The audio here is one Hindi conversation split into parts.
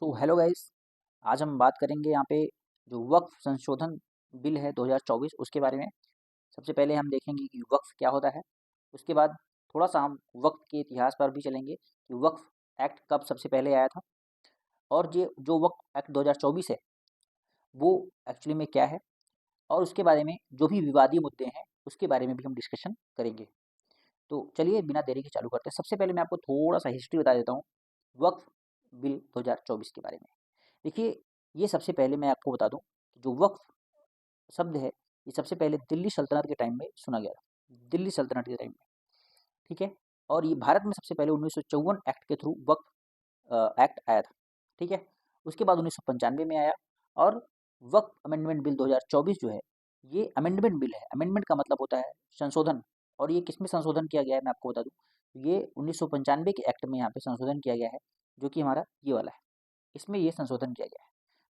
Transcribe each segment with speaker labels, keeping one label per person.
Speaker 1: Hello guys. आज हम बात करेंगे यहाँ पे जो वक्फ संशोधन बिल है 2024 उसके बारे में। सबसे पहले हम देखेंगे कि वक्फ क्या होता है। उसके बाद थोड़ा सा हम वक्फ के इतिहास पर भी चलेंगे कि वक्फ एक्ट कब सबसे पहले आया था, और ये जो वक्फ एक्ट 2024 है वो एक्चुअली में क्या है, और उसके बारे में जो भी विवादी मुद्दे हैं उसके बारे में भी हम डिस्कशन करेंगे। तो चलिए बिना देरी के चालू करते हैं। सबसे पहले मैं आपको थोड़ा सा हिस्ट्री बता देता हूँ वक्फ बिल 2024 के बारे में। देखिए, ये सबसे पहले मैं आपको बता दूं कि जो वक्फ शब्द है ये सबसे पहले दिल्ली सल्तनत के टाइम में सुना गया था। दिल्ली सल्तनत के टाइम में, ठीक है। और ये भारत में सबसे पहले 1954 एक्ट के थ्रू वक्फ एक्ट आया था, ठीक है। उसके बाद 1995 में आया, और वक्फ अमेंडमेंट बिल 2024 जो है ये अमेंडमेंट बिल है। अमेंडमेंट का मतलब होता है संशोधन। और ये किसमें संशोधन किया गया है मैं आपको बता दूं, ये 1995 के एक्ट में यहाँ पे संशोधन किया गया है, जो कि हमारा ये वाला है। इसमें ये संशोधन किया गया है।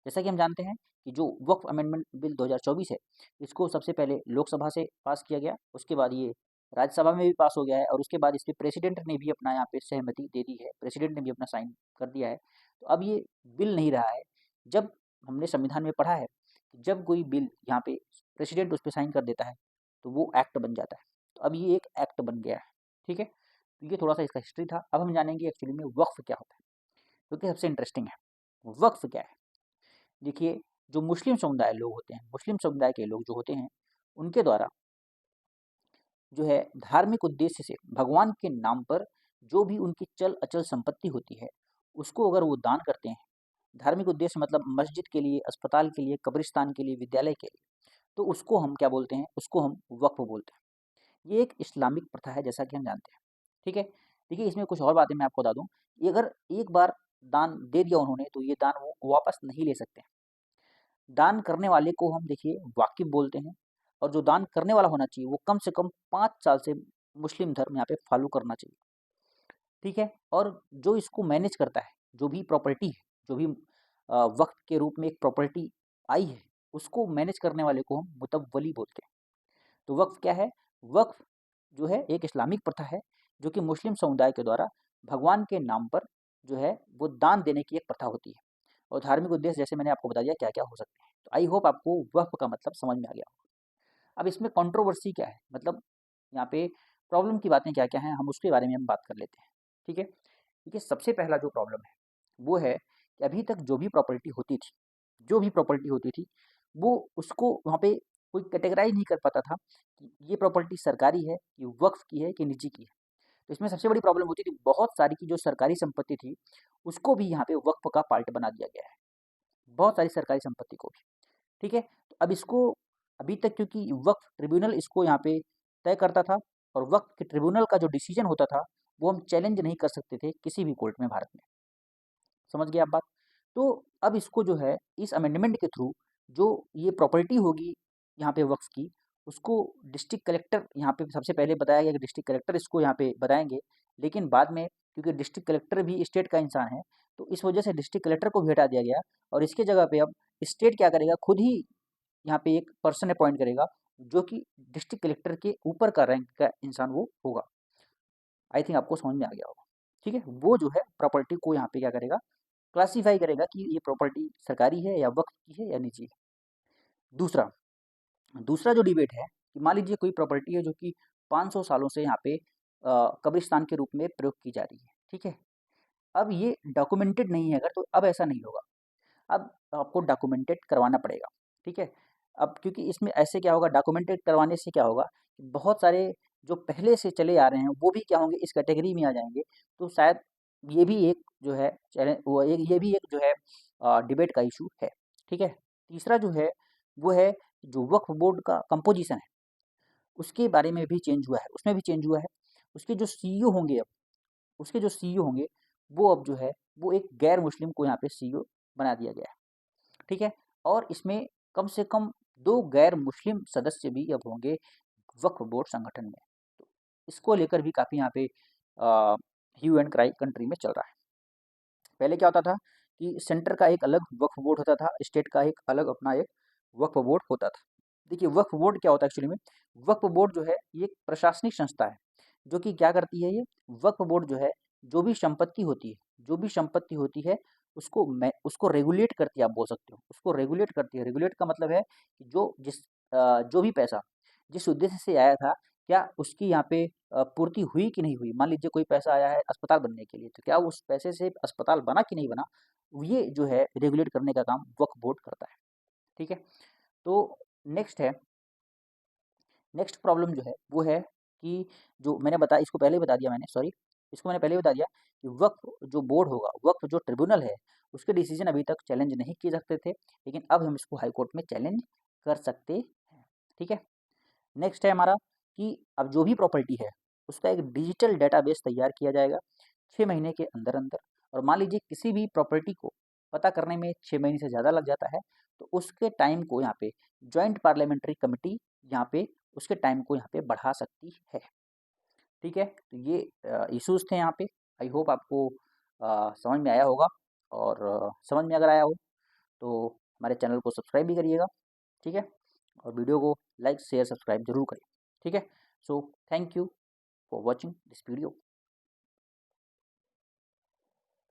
Speaker 1: जैसा कि हम जानते हैं कि जो वक्फ अमेंडमेंट बिल 2024 है इसको सबसे पहले लोकसभा से पास किया गया, उसके बाद ये राज्यसभा में भी पास हो गया है, और उसके बाद इस पे प्रेसिडेंट ने भी अपना यहाँ पे सहमति दे दी है, प्रेसिडेंट ने भी अपना साइन कर दिया है। तो अब ये बिल नहीं रहा है। जब हमने संविधान में पढ़ा है कि जब कोई बिल यहाँ पे प्रेसिडेंट उस पर साइन कर देता है तो वो एक्ट बन जाता है। तो अब ये एक एक्ट बन गया है, ठीक है। तो ये थोड़ा सा इसका हिस्ट्री था। अब हम जानेंगे एक्चुअली में वक्फ क्या होता है, क्योंकि सबसे इंटरेस्टिंग है वक्फ क्या है। देखिए, जो मुस्लिम समुदाय लोग होते हैं, मुस्लिम समुदाय के लोग जो होते हैं, उनके द्वारा जो है धार्मिक उद्देश्य से भगवान के नाम पर जो भी उनकी चल अचल संपत्ति होती है उसको अगर वो दान करते हैं, धार्मिक उद्देश्य मतलब मस्जिद के लिए, अस्पताल के लिए, कब्रिस्तान के लिए, विद्यालय के लिए, तो उसको हम क्या बोलते हैं, उसको हम वक्फ बोलते हैं। ये एक इस्लामिक प्रथा है जैसा कि हम जानते हैं, ठीक है। देखिए, इसमें कुछ और बातें मैं आपको बता दूं कि अगर एक बार दान दे दिया उन्होंने तो ये दान वो वापस नहीं ले सकते। दान करने वाले को हम देखिए वाकिफ बोलते हैं, और जो दान करने वाला होना चाहिए वो कम से कम 5 साल से मुस्लिम धर्म यहाँ पे फॉलो करना चाहिए, ठीक है। और जो इसको मैनेज करता है, जो भी प्रॉपर्टी है, जो भी वक्त के रूप में एक प्रॉपर्टी आई है, उसको मैनेज करने वाले को हम मुतव्वली बोलते हैं। तो वक्फ क्या है? वक्फ जो है एक इस्लामिक प्रथा है, जो कि मुस्लिम समुदाय के द्वारा भगवान के नाम पर जो है वो दान देने की एक प्रथा होती है। और धार्मिक उद्देश्य जैसे मैंने आपको बता दिया क्या क्या हो सकते हैं। तो आई होप आपको वक्फ का मतलब समझ में आ गया होगा। अब इसमें कंट्रोवर्सी क्या है, मतलब यहाँ पे प्रॉब्लम की बातें क्या क्या हैं, हम उसके बारे में हम बात कर लेते हैं, ठीक है। देखिए, सबसे पहला जो प्रॉब्लम है वो है कि अभी तक जो भी प्रॉपर्टी होती थी, जो भी प्रॉपर्टी होती थी, वो उसको वहाँ पे कोई कैटेगराइज नहीं कर पाता था कि ये प्रॉपर्टी सरकारी है, ये वक्फ की है कि निजी की है। तो इसमें सबसे बड़ी प्रॉब्लम होती थी, बहुत सारी की जो सरकारी संपत्ति थी उसको भी यहाँ पे वक्फ का पार्ट बना दिया गया है, बहुत सारी सरकारी संपत्ति को भी, ठीक है। तो अब इसको अभी तक क्योंकि वक्फ ट्रिब्यूनल इसको यहाँ पे तय करता था, और वक्फ के ट्रिब्यूनल का जो डिसीजन होता था वो हम चैलेंज नहीं कर सकते थे किसी भी कोर्ट में भारत में। समझ गए आप बात? तो अब इसको जो है इस अमेंडमेंट के थ्रू जो ये प्रॉपर्टी होगी यहाँ पे वक्फ की, उसको डिस्ट्रिक्ट कलेक्टर यहाँ पे सबसे पहले बताया गया कि डिस्ट्रिक्ट कलेक्टर इसको यहाँ पे बताएंगे। लेकिन बाद में क्योंकि डिस्ट्रिक्ट कलेक्टर भी स्टेट का इंसान है, तो इस वजह से डिस्ट्रिक्ट कलेक्टर को भी हटा दिया गया, और इसके जगह पे अब स्टेट क्या करेगा, खुद ही यहाँ पे एक पर्सन अपॉइंट करेगा, जो कि डिस्ट्रिक्ट कलेक्टर के ऊपर का रैंक का इंसान वो होगा। आई थिंक आपको समझ में आ गया होगा, ठीक है। वो जो है प्रॉपर्टी को यहाँ पे क्या करेगा, क्लासिफाई करेगा कि ये प्रॉपर्टी सरकारी है या वक्फ की है या निजी है। दूसरा दूसरा जो डिबेट है कि मान लीजिए कोई प्रॉपर्टी है जो कि 500 सालों से यहाँ पे कब्रिस्तान के रूप में प्रयोग की जा रही है, ठीक है। अब ये डॉक्यूमेंटेड नहीं है अगर, तो अब ऐसा नहीं होगा। अब आपको डॉक्यूमेंटेड करवाना पड़ेगा, ठीक है। अब क्योंकि इसमें ऐसे क्या होगा, डॉक्यूमेंटेड करवाने से क्या होगा, बहुत सारे जो पहले से चले आ रहे हैं वो भी क्या होंगे, इस कैटेगरी में आ जाएंगे। तो शायद ये भी एक जो है चैलेंज, वो एक ये भी एक जो है डिबेट का इशू है, ठीक है। तीसरा जो है वो है जो वक्फ बोर्ड का कंपोजिशन है, उसके बारे में भी चेंज हुआ है, उसमें भी चेंज हुआ है। उसके जो सीईओ होंगे अब, उसके जो सीईओ होंगे वो अब जो है वो एक गैर मुस्लिम को यहाँ पे सीईओ बना दिया गया है, ठीक है। और इसमें कम से कम 2 गैर मुस्लिम सदस्य भी अब होंगे वक्फ बोर्ड संगठन में। तो इसको लेकर भी काफ़ी यहाँ पे ह्यू एंड क्राई कंट्री में चल रहा है। पहले क्या होता था कि सेंटर का एक अलग वक्फ बोर्ड होता था, स्टेट का एक अलग अपना एक वक्फ बोर्ड होता था। देखिए, वक्फ बोर्ड क्या होता है एक्चुअली में, वक्फ बोर्ड जो है ये एक प्रशासनिक संस्था है, जो कि क्या करती है, ये वक्फ बोर्ड जो है जो भी संपत्ति होती है, जो भी संपत्ति होती है उसको रेगुलेट करती है, आप बोल सकते हो, उसको रेगुलेट करती है। रेगुलेट का मतलब है कि जो भी पैसा जिस उद्देश्य से आया था, क्या उसकी यहाँ पे पूर्ति हुई कि नहीं हुई। मान लीजिए कोई पैसा आया है अस्पताल बनने के लिए, तो क्या उस पैसे से अस्पताल बना कि नहीं बना, ये जो है रेगुलेट करने का काम वक्फ बोर्ड करता है। ठीक है। तो नेक्स्ट है, नेक्स्ट प्रॉब्लम जो है वो है कि जो मैंने बताया, इसको पहले ही बता दिया मैंने, सॉरी, इसको मैंने पहले ही बता दिया कि वक्फ जो बोर्ड होगा, वक्फ जो ट्रिब्यूनल है, उसके डिसीजन अभी तक चैलेंज नहीं किए सकते थे, लेकिन अब हम इसको हाई कोर्ट में चैलेंज कर सकते हैं। ठीक है। नेक्स्ट है हमारा कि अब जो भी प्रॉपर्टी है उसका एक डिजिटल डेटाबेस तैयार किया जाएगा 6 महीने के अंदर अंदर। और मान लीजिए किसी भी प्रॉपर्टी को पता करने में 6 महीने से ज़्यादा लग जाता है, तो उसके टाइम को यहाँ पे जॉइंट पार्लियामेंट्री कमेटी यहाँ पे उसके टाइम को यहाँ पे बढ़ा सकती है। ठीक है। तो ये इश्यूज थे यहाँ पे। आई होप आपको समझ में आया होगा, और समझ में अगर आया हो तो हमारे चैनल को सब्सक्राइब भी करिएगा। ठीक है। और वीडियो को लाइक शेयर सब्सक्राइब जरूर करें। ठीक है। So thank you for watching this video.